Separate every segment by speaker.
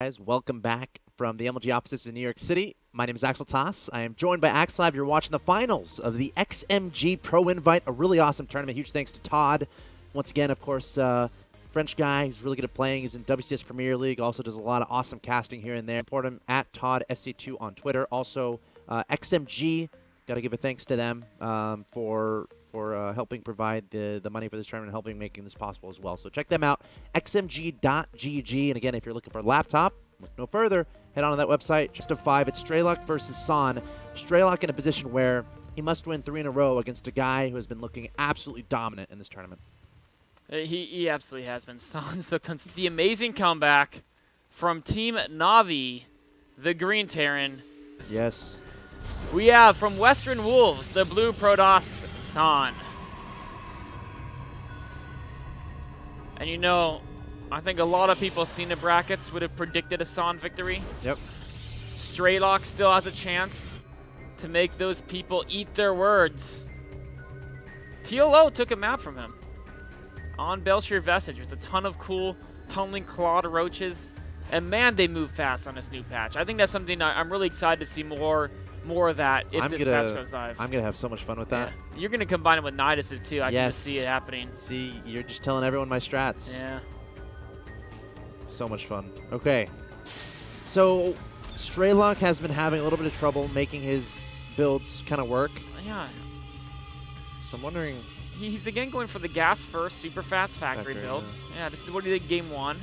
Speaker 1: Guys, welcome back from the MLG offices in New York City. My name is Axel Toss. I am joined by Axlab. You're watching the finals of the XMG Pro Invite, a really awesome tournament. Huge thanks to Todd. Once again, of course, French guy. He's really good at playing. He's in WCS Premier League. Also does a lot of awesome casting here and there. Support him at ToddSC2 on Twitter. Also, XMG. Got to give a thanks to them for helping provide the money for this tournament and helping making this possible as well. So check them out, xmg.gg. And again, if you're looking for a laptop, look no further, head on to that website. Just a 5. It's Straylock versus San. Straylock in a position where he must win 3 in a row against a guy who has been looking absolutely dominant in this tournament.
Speaker 2: He absolutely has been. San's looked on the amazing comeback from Team Na'Vi, the Green Terran.
Speaker 1: Yes.
Speaker 2: We have from Western Wolves, the Blue Protoss, San. And you know, I think a lot of people seen the brackets would have predicted a San victory.
Speaker 1: Yep.
Speaker 2: Straylock still has a chance to make those people eat their words. TLO took a map from him on Belshir Vestige with a ton of cool tunneling clawed roaches. And man, they move fast on this new patch. I think that's something I'm really excited to see more of that if this patch goes live.
Speaker 1: I'm going to have so much fun with that.
Speaker 2: Yeah. You're going to combine it with Nidus's too. I can just see it happening.
Speaker 1: See, you're just telling everyone my strats.
Speaker 2: Yeah.
Speaker 1: It's so much fun. Okay. So, Straylock has been having a little bit of trouble making his builds kind of work.
Speaker 2: Yeah.
Speaker 1: So I'm wondering...
Speaker 2: He's again going for the gas first, super fast factory build. Yeah, this is what he did game 1.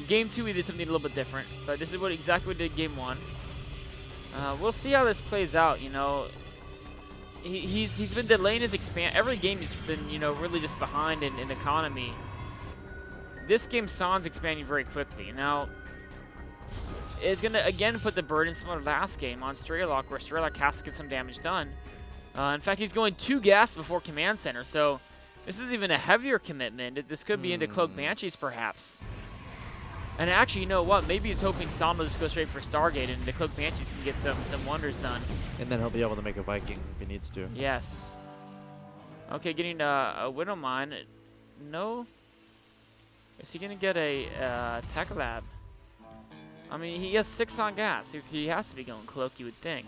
Speaker 2: Game 2 he did something a little bit different, but this is exactly what he did game 1. We'll see how this plays out. You know, he's been delaying his expand. Every game he's been really just behind in economy. This game San's expanding very quickly. Now it's gonna again put the burden similar to last game on Straylock, where Straylock has to get some damage done. In fact, he's going 2 gas before command center, so this is even a heavier commitment. This could be into Cloak Banshees perhaps. And actually, you know what? Maybe he's hoping San will just go straight for Stargate and the Cloak Banshees can get some wonders done.
Speaker 1: And then he'll be able to make a Viking if he needs to.
Speaker 2: Yes. Okay, getting a Widowmine. No. Is he going to get a Tech Lab? I mean, he has 6 on gas. He has to be going Cloak, you would think.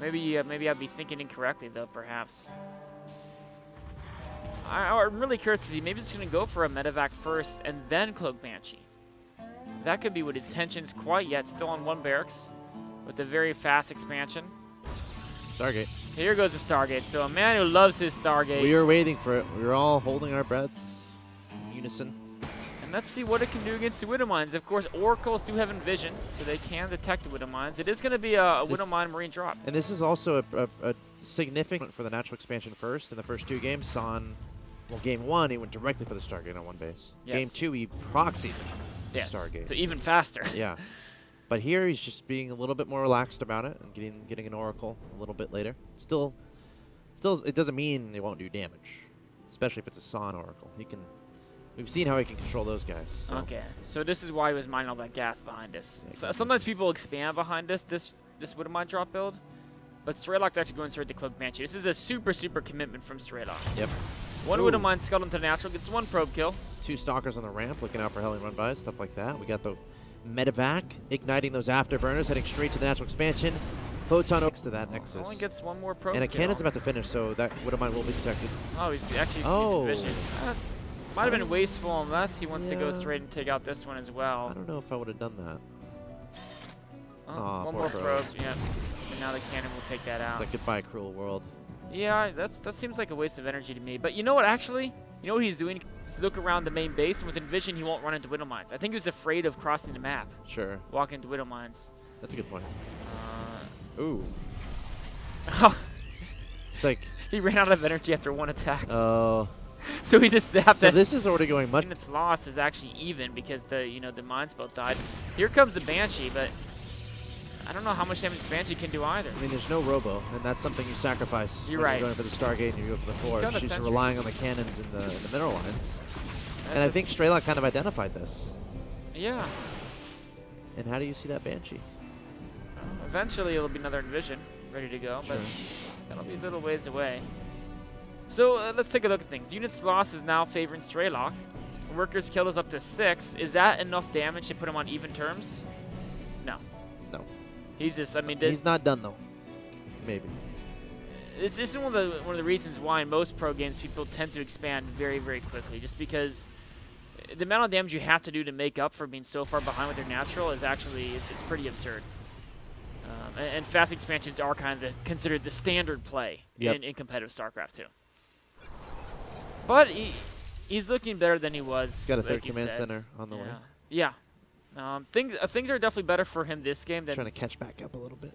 Speaker 2: Maybe I'd be thinking incorrectly, though, perhaps. I'm really curious to see. Maybe he's going to go for a Medevac first and then Cloak Banshee. That could be what his intention's quite yet. Still on 1 barracks with a very fast expansion.
Speaker 1: Stargate.
Speaker 2: Here goes the Stargate. So a man who loves his Stargate.
Speaker 1: We were waiting for it. We were all holding our breaths in unison.
Speaker 2: And let's see what it can do against the Widowmines. Of course, Oracles do have Envision, so they can detect the Widowmines. It is going to be a Widowmine Marine drop.
Speaker 1: And this is also a significant for the natural expansion first. In the first 2 games, San, well, game 1, he went directly for the Stargate on 1 base. Yes. Game 2, he proxied Stargate.
Speaker 2: So even faster.
Speaker 1: Yeah. But here, he's just being a little bit more relaxed about it and getting an Oracle a little bit later. Still, it doesn't mean they won't do damage, especially if it's a San Oracle. We've seen how he can control those guys. So. Okay,
Speaker 2: so this is why he was mining all that gas behind us.
Speaker 1: Yeah,
Speaker 2: so sometimes people expand behind us, this Widowmine drop build, but Straylock's actually going straight to Cloak Banshee. This is a super commitment from Straylock.
Speaker 1: Yep.
Speaker 2: 1 Widowmine scuttled into natural, gets 1 probe kill.
Speaker 1: 2 Stalkers on the ramp, looking out for Hellion run-bys, stuff like that. We got the Medevac, igniting those afterburners, heading straight to the natural expansion. Photon next to that Nexus.
Speaker 2: Only gets 1 more probe
Speaker 1: and a
Speaker 2: kill.
Speaker 1: cannon's about to finish, so that Widowmine will be detected.
Speaker 2: Oh, he's actually using Vision. Might have been wasteful unless he wants to go straight and take out this one as well.
Speaker 1: I don't know if I would have done that.
Speaker 2: Oh, 1 more probe. Yep. And now the cannon will take that out.
Speaker 1: It's like goodbye, cruel world.
Speaker 2: Yeah, that seems like a waste of energy to me. But you know what, actually? You know what he's doing? He's look around the main base, and with Envision, he won't run into Widowmines. I think he was afraid of crossing the map.
Speaker 1: Sure.
Speaker 2: Walking into Widowmines.
Speaker 1: That's a good point. Ooh. It's like...
Speaker 2: He ran out of energy after 1 attack.
Speaker 1: Oh.
Speaker 2: So he just zapped.
Speaker 1: So this is already going much.
Speaker 2: Units lost is actually even because the mine spell died. Here comes the Banshee, but I don't know how much damage the Banshee can do either.
Speaker 1: I mean, there's no Robo, and that's something you sacrifice. You're going for the Stargate and you go for the Forge. She's relying on the cannons in the mineral lines. And I think Straylock kind of identified this.
Speaker 2: Yeah.
Speaker 1: And how do you see that Banshee?
Speaker 2: Eventually, it'll be another Envision ready to go, but that'll be a little ways away. So let's take a look at things. Units lost is now favoring Straylock. Workers killed is up to 6. Is that enough damage to put him on even terms? No.
Speaker 1: No.
Speaker 2: He's just, I mean,
Speaker 1: he's not done though. Maybe.
Speaker 2: This is one of the reasons why in most pro games people tend to expand very, very quickly, just because the amount of damage you have to do to make up for being so far behind with your natural is actually, it's pretty absurd. And fast expansions are kind of considered the standard play in competitive StarCraft 2. But he's looking better than he was.
Speaker 1: He's got a third command center on the way.
Speaker 2: Yeah. Things are definitely better for him this game than
Speaker 1: trying to catch back up a little bit.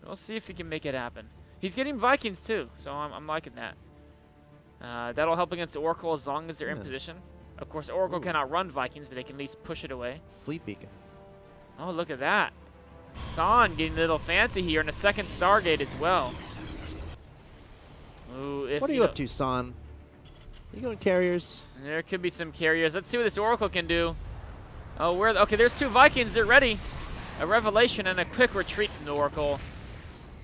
Speaker 2: We'll see if he can make it happen. He's getting Vikings too, so I'm liking that. That'll help against the Oracle as long as they're in position. Of course, Oracle cannot run Vikings, but they can at least push it away.
Speaker 1: Fleet Beacon.
Speaker 2: Oh, look at that. San getting a little fancy here, and a second Stargate as well. Ooh,
Speaker 1: what are you up to, San? You going carriers?
Speaker 2: There could be some carriers. Let's see what this Oracle can do. Oh, okay, there's 2 Vikings. They're ready. A Revelation and a quick retreat from the Oracle.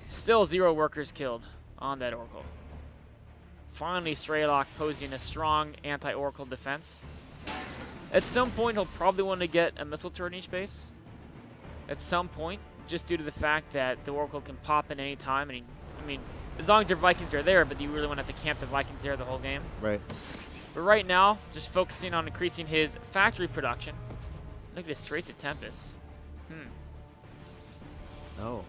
Speaker 2: Still 0 workers killed on that Oracle. Finally, Straylock posing a strong anti-Oracle defense. At some point, he'll probably want to get a missile turret in each base. At some point, just due to the fact that the Oracle can pop in any time. And I mean, as long as your Vikings are there, but you really want to have to camp the Vikings there the whole game.
Speaker 1: Right.
Speaker 2: But right now, just focusing on increasing his factory production. Look at this, straight to Tempest.
Speaker 1: Oh.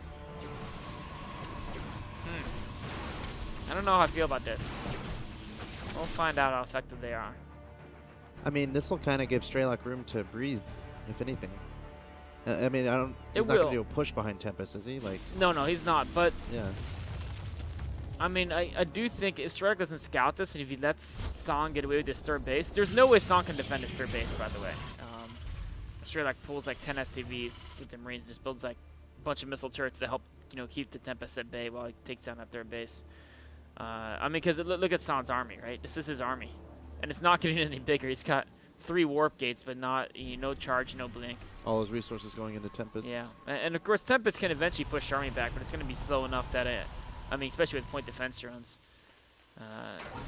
Speaker 2: I don't know how I feel about this. We'll find out how effective they are.
Speaker 1: I mean, this will kind of give Straylock room to breathe, if anything. I mean, he's not going to do a push behind Tempest, is he? Like.
Speaker 2: No, he's not. But
Speaker 1: yeah.
Speaker 2: I mean, I do think if Straylock doesn't scout this, and if he lets San get away with his third base, there's no way San can defend his third base. By the way, Straylock pulls like 10 SCVs with the Marines, just builds like a bunch of missile turrets to help keep the Tempest at bay while he takes down that third base. I mean, because look at San's army, right? This is his army, and it's not getting any bigger. He's got 3 warp gates, but not no charge, no blink.
Speaker 1: All his resources going into Tempest.
Speaker 2: Yeah, and of course Tempest can eventually push army back, but it's going to be slow enough that I mean, especially with point defense drones.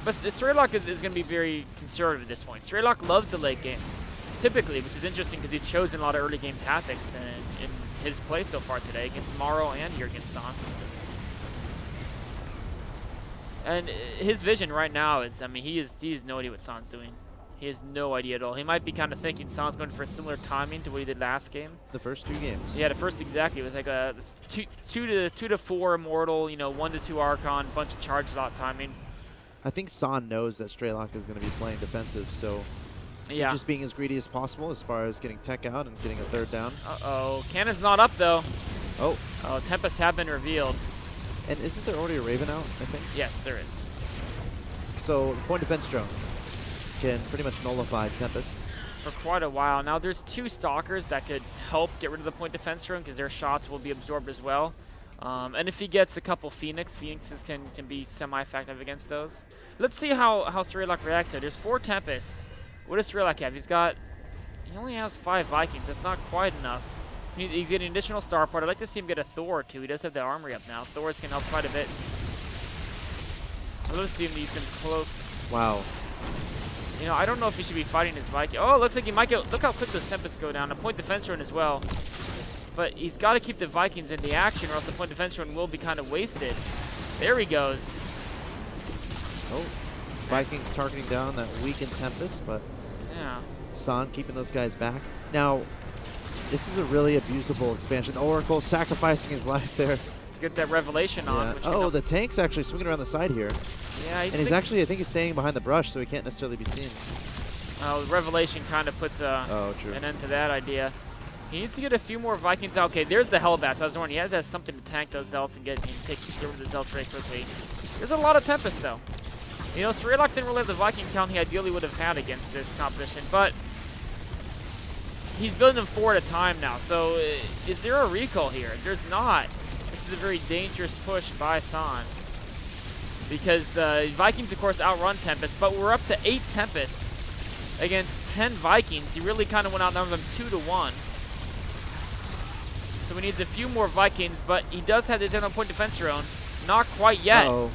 Speaker 2: But Straylock is going to be very conservative at this point. Straylock loves the late game, typically, which is interesting because he's chosen a lot of early game tactics in his play so far today against Morrow and here against San. And his vision right now is, I mean, he has no idea what San's doing. He has no idea at all. He might be kind of thinking San's going for a similar timing to what he did last game.
Speaker 1: The first 2 games.
Speaker 2: Yeah, the first exactly. It was like a 2 to 4 Immortal, 1 to 2 Archon, bunch of charge lot timing.
Speaker 1: I think San knows that Straylock is going to be playing defensive, so
Speaker 2: yeah,
Speaker 1: just being as greedy as possible as far as getting tech out and getting a third down.
Speaker 2: Uh-oh, cannon's not up though.
Speaker 1: Oh,
Speaker 2: Tempests have been revealed.
Speaker 1: And isn't there already a Raven out, I think?
Speaker 2: Yes, there is.
Speaker 1: So the point defense drone can pretty much nullify Tempest.
Speaker 2: For quite a while. Now there's 2 Stalkers that could help get rid of the point defense drone because their shots will be absorbed as well. And if he gets a couple Phoenixes can be semi-effective against those. Let's see how Straylock reacts there. There's 4 Tempests. What does Straylock have? He only has 5 Vikings. That's not quite enough. He's getting an additional starport. I'd like to see him get a Thor or 2. He does have the armory up now. Thors can help quite a bit. I'd love to see him use some cloak.
Speaker 1: Wow.
Speaker 2: I don't know if he should be fighting his Viking. Oh, it looks like he might get. Look how quick those Tempests go down. A point defense run as well. But he's got to keep the Vikings in the action, or else the point defense run will be kind of wasted. There he goes.
Speaker 1: Oh, Vikings targeting down that weakened Tempest, but
Speaker 2: yeah,
Speaker 1: San keeping those guys back. Now, this is a really abusable expansion. Oracle sacrificing his life there.
Speaker 2: To get that Revelation on. Which
Speaker 1: oh, the tank's actually swinging around the side here.
Speaker 2: Yeah,
Speaker 1: and he's actually, I think he's staying behind the brush, so he can't necessarily be seen.
Speaker 2: Oh, the Revelation kind of puts an end to that idea. He needs to get a few more Vikings out. Okay, there's the Hellbats. I was wondering, he had to have something to tank those Zealots and get rid of the Zealots very quickly. There's a lot of Tempest, though. Straylock didn't really have the Viking count he ideally would have had against this competition, but he's building them 4 at a time now. So is there a recall here? There's not. This is a very dangerous push by San. Because Vikings, of course, outrun Tempest, but we're up to 8 Tempests against 10 Vikings. He really kind of went outnumbered them 2 to 1. So he needs a few more Vikings, but he does have the 10 point defense drone. Not quite yet.
Speaker 1: Uh-oh.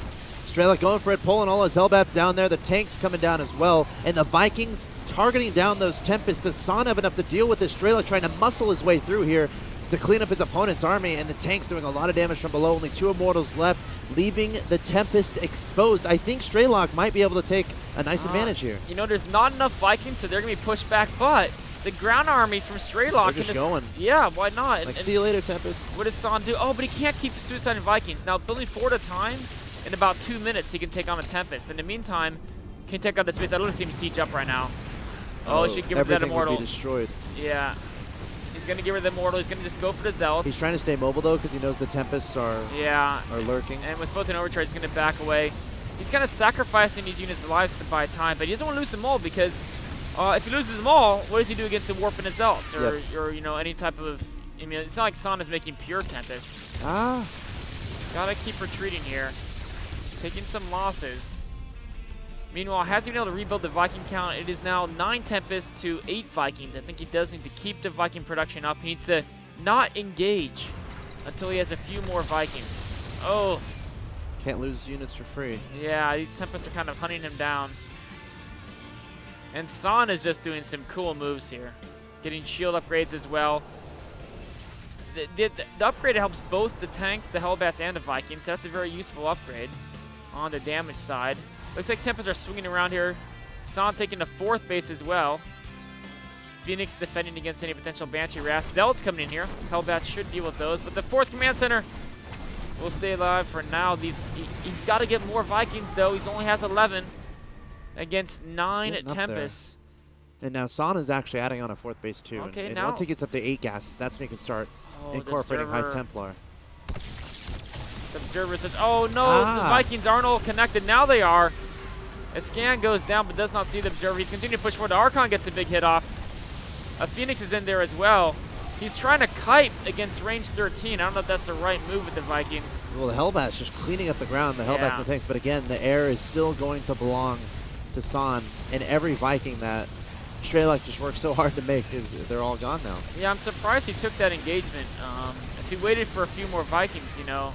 Speaker 1: Strela going for it, pulling all his Hellbats down there. The tanks coming down as well. And the Vikings targeting down those Tempests. Does San have enough to deal with this? Strela trying to muscle his way through here to clean up his opponent's army. And the tanks doing a lot of damage from below. Only 2 Immortals left, leaving the Tempest exposed. I think Strelok might be able to take a nice advantage here.
Speaker 2: You know, there's not enough Vikings, so they're going to be pushed back. But the ground army from Strelok
Speaker 1: can just going.
Speaker 2: Yeah, why not?
Speaker 1: Like, see you later, Tempest.
Speaker 2: What does San do? Oh, but he can't keep suiciding Vikings. Now, building 4 at a time, in about 2 minutes, he can take on a Tempest. In the meantime, can take out the space. I don't see him siege up right now. Oh, he should give rid of that Immortal.
Speaker 1: Everything would be destroyed.
Speaker 2: Yeah. He's going to get rid of the Immortal. He's going to just go for the Zealots.
Speaker 1: He's trying to stay mobile, though, because he knows the Tempests are lurking.
Speaker 2: And with Photon Overcharge, he's going to back away. He's kind of sacrificing these units' lives to buy time, but he doesn't want to lose them all because if he loses them all, what does he do against the Warp and the Zealots? Or you know, any type of... I mean, it's not like San is making pure Tempests. Gotta keep retreating here. Taking some losses. Meanwhile, has he been able to rebuild the Viking count? It is now 9 Tempests to 8 Vikings. I think he does need to keep the Viking production up. He needs to not engage until he has a few more Vikings. Oh.
Speaker 1: Can't lose units for free.
Speaker 2: Yeah, these Tempests are kind of hunting him down. And San is just doing some cool moves here. Getting shield upgrades as well. The upgrade helps both the tanks, the Hellbats, and the Vikings. That's a very useful upgrade on the damage side. Looks like Tempests are swinging around here. San taking the 4th base as well. Phoenix defending against any potential Banshee Wrath. Zealots coming in here. Hellbats should deal with those. But the 4th Command Center will stay alive for now. He's got to get more Vikings, though. He only has 11 against 9 Tempests.
Speaker 1: And now San is actually adding on a 4th base, too.
Speaker 2: Okay,
Speaker 1: and
Speaker 2: now
Speaker 1: once he gets up to 8 gases, that's when he can start incorporating High Templar.
Speaker 2: The Observer says, oh no, the Vikings aren't all connected. Now they are. A scan goes down but does not see the Observer. He's continuing to push forward. The Archon gets a big hit off. A Phoenix is in there as well. He's trying to kite against range 13. I don't know if that's the right move with the Vikings.
Speaker 1: Well, the Hellbat's just cleaning up the ground, the Hellbats and the tanks. But again, the air is still going to belong to San. And every Viking that Strelok just worked so hard to make, they're all gone now.
Speaker 2: Yeah, I'm surprised he took that engagement. If he waited for a few more Vikings, you know,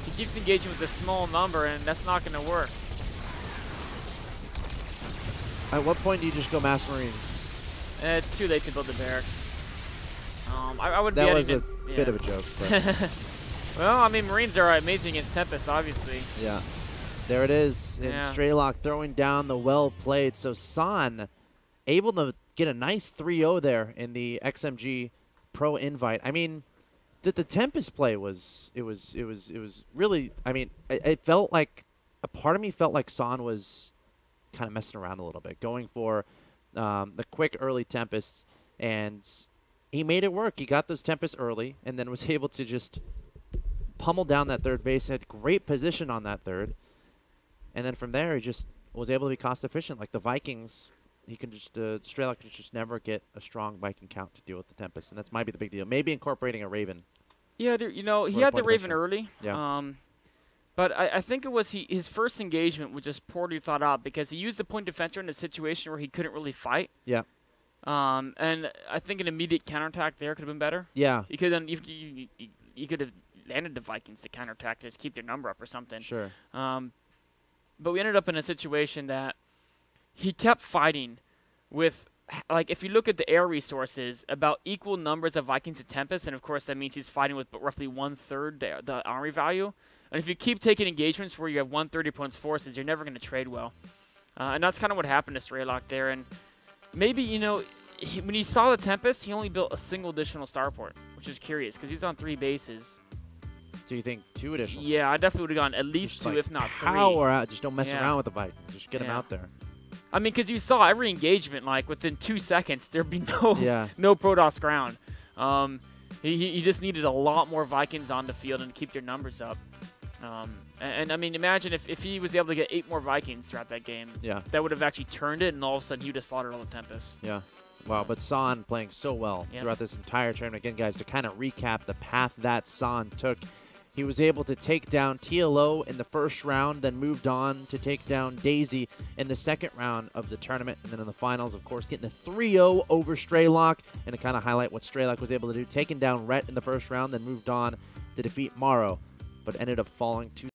Speaker 2: he keeps engaging with a small number, and that's not going to work.
Speaker 1: At what point do you just go Mass Marines?
Speaker 2: It's too late to build the barracks. I would be
Speaker 1: that was a bit of a joke. But
Speaker 2: well, I mean, Marines are amazing against Tempest, obviously.
Speaker 1: Yeah. There it is. And Strelok throwing down the well-played. So San able to get a nice 3-0 there in the XMG Pro Invite. I mean, the Tempest play was really, I mean, it felt like, a part of me felt like San was kind of messing around a little bit, going for the quick early Tempests, and he made it work. He got those Tempests early and then was able to just pummel down that 3rd base, had great position on that 3rd, and then from there he just was able to be cost efficient. Like the Vikings, he can just Strelok can just never get a strong Viking count to deal with the Tempest, and that's might be the big deal. Maybe incorporating a Raven.
Speaker 2: Yeah, you know, he had the Raven early.
Speaker 1: Yeah.
Speaker 2: But I think it was his first engagement was just poorly thought out because he used the point defender in a situation where he couldn't really fight.
Speaker 1: Yeah.
Speaker 2: And I think an immediate counterattack there could have been better.
Speaker 1: Yeah.
Speaker 2: You could have landed the Vikings to counterattack to just keep their number up or something.
Speaker 1: Sure.
Speaker 2: But we ended up in a situation that he kept fighting with, like, if you look at the air resources, about equal numbers of Vikings to Tempest, and of course that means he's fighting with roughly 1/3 the army value. And if you keep taking engagements where you have 1/3 opponent's forces, you're never going to trade well. And that's kind of what happened to Strelok there. And maybe, you know, when he saw the Tempest, he only built a single additional starport, which is curious because he's on 3 bases.
Speaker 1: So you think 2 additional?
Speaker 2: Yeah, I definitely would have gone at least 2, if not 3.
Speaker 1: Power out. Just don't mess around with the Vikings. Just get them out there.
Speaker 2: I mean, because you saw every engagement, like, within 2 seconds, there'd be no Protoss ground. He just needed a lot more Vikings on the field and to keep their numbers up. And I mean, imagine if he was able to get 8 more Vikings throughout that game.
Speaker 1: Yeah.
Speaker 2: That would have actually turned it, and all of a sudden he would have slaughtered all the Tempests.
Speaker 1: Yeah. Wow, but San playing so well throughout this entire tournament. Again, guys, to kind of recap the path that San took, he was able to take down TLO in the first round, then moved on to take down Daisy in the second round of the tournament. And then in the finals, of course, getting a 3-0 over Strelok. And to kind of highlight what Strelok was able to do, taking down Rhett in the first round, then moved on to defeat Morrow, but ended up falling to